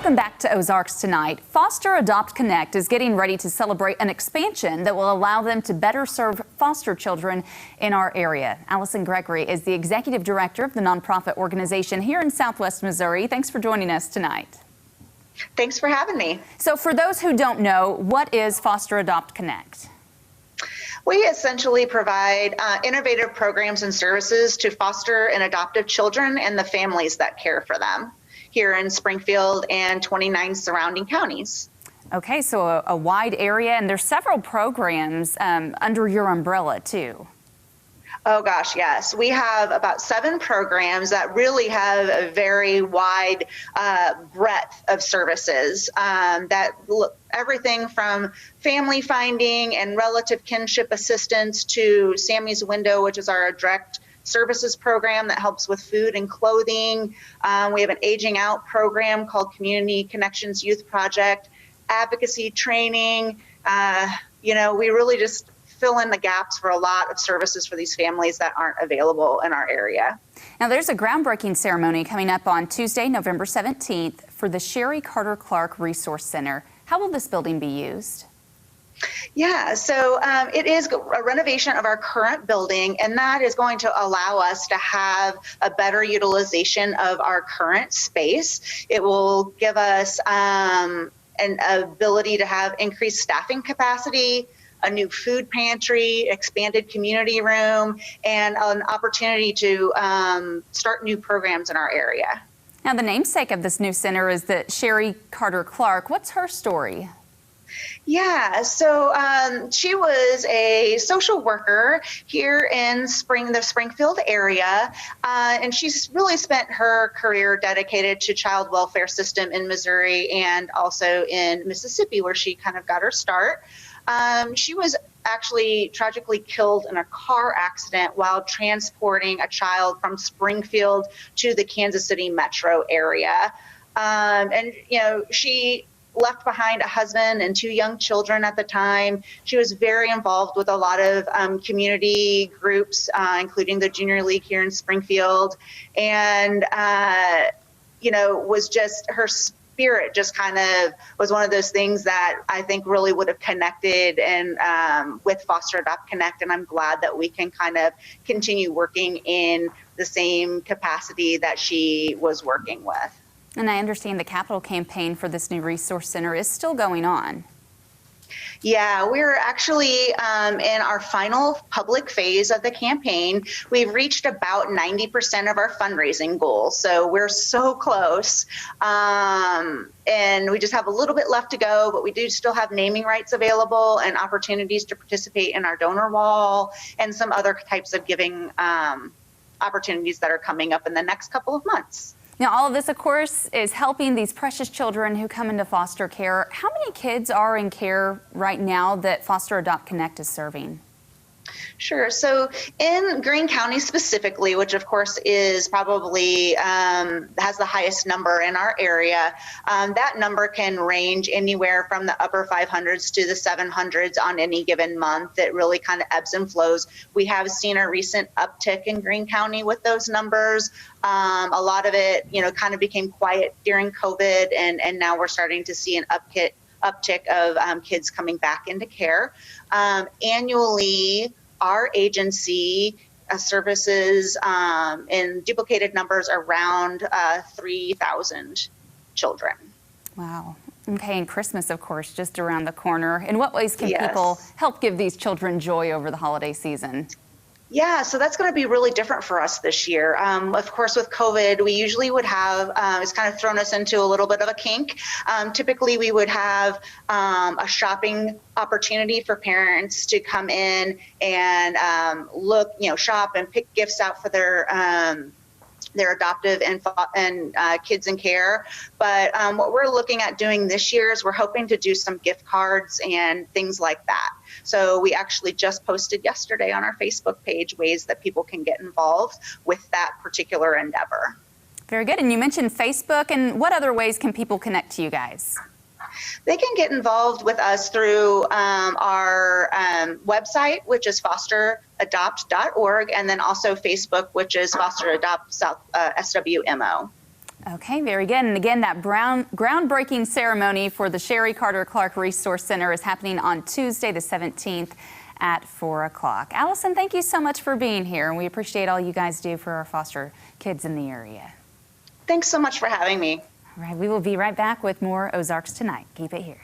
Welcome back to Ozarks tonight. Fosteradopt Connect is getting ready to celebrate an expansion that will allow them to better serve foster children in our area. Allison Gregory is the executive director of the nonprofit organization here in Southwest Missouri. Thanks for joining us tonight. Thanks for having me. So for those who don't know, what is Fosteradopt Connect? We essentially provide innovative programs and services to foster and adoptive children and the families that care for them here in Springfield and 29 surrounding counties. Okay, so a wide area, and there's several programs under your umbrella too. Oh gosh, yes. We have about 7 programs that really have a very wide breadth of services that look everything from family finding and relative kinship assistance to Sammy's Window, which is our direct services program that helps with food and clothing. We have an aging out program called Community Connections Youth Project, advocacy training. We really just fill in the gaps for a lot of services for these families that aren't available in our area. Now there's a groundbreaking ceremony coming up on Tuesday, November 17th for the Sherry Carter Clark Resource Center. How will this building be used? Yeah, so it is a renovation of our current building, and that is going to allow us to have a better utilization of our current space. It will give us an ability to have increased staffing capacity, a new food pantry, expanded community room, and an opportunity to start new programs in our area. Now, the namesake of this new center is the Sherry Carter Clark. What's her story? Yeah, so she was a social worker here in the Springfield area, and she's really spent her career dedicated to child welfare system in Missouri and also in Mississippi, where she kind of got her start. She was actually tragically killed in a car accident while transporting a child from Springfield to the Kansas City metro area. She left behind a husband and 2 young children at the time. She was very involved with a lot of community groups, including the Junior League here in Springfield. And, was just her spirit just kind of was one of those things that I think really would have connected and with Fosteradopt Connect, and I'm glad that we can kind of continue working in the same capacity that she was working with. And I understand the capital campaign for this new resource center is still going on. Yeah, we're actually in our final public phase of the campaign. We've reached about 90% of our fundraising goal, so we're so close. And we just have a little bit left to go, but we do still have naming rights available and opportunities to participate in our donor wall and some other types of giving opportunities that are coming up in the next couple of months. Now, all of this, of course, is helping these precious children who come into foster care. How many kids are in care right now that Fosteradopt Connect is serving? Sure. So in Greene County specifically, which of course is probably has the highest number in our area, that number can range anywhere from the upper 500s to the 700s on any given month. It really kind of ebbs and flows. We have seen a recent uptick in Greene County with those numbers. A lot of it, kind of became quiet during COVID, and now we're starting to see an uptick of kids coming back into care. Annually, our agency services in duplicated numbers around 3,000 children. Wow. Okay, and Christmas, of course, just around the corner. In what ways can Yes. people help give these children joy over the holiday season? Yeah, so that's going to be really different for us this year. Of course, with COVID, we usually would have, it's kind of thrown us into a little bit of a kink. Typically, we would have a shopping opportunity for parents to come in and shop and pick gifts out for their adoptive and kids in care. But what we're looking at doing this year is we're hoping to do some gift cards and things like that. So we actually just posted yesterday on our Facebook page ways that people can get involved with that particular endeavor. Very good. And you mentioned Facebook, and what other ways can people connect to you guys? They can get involved with us through our website, which is fosteradopt.org, and then also Facebook, which is Fosteradopt SWMO. Okay, very good. And again, that groundbreaking ceremony for the Sherry Carter Clark Resource Center is happening on Tuesday, the 17th at 4 o'clock. Allison, thank you so much for being here, and we appreciate all you guys do for our foster kids in the area. Thanks so much for having me. All right, we will be right back with more Ozarks Tonight. Keep it here.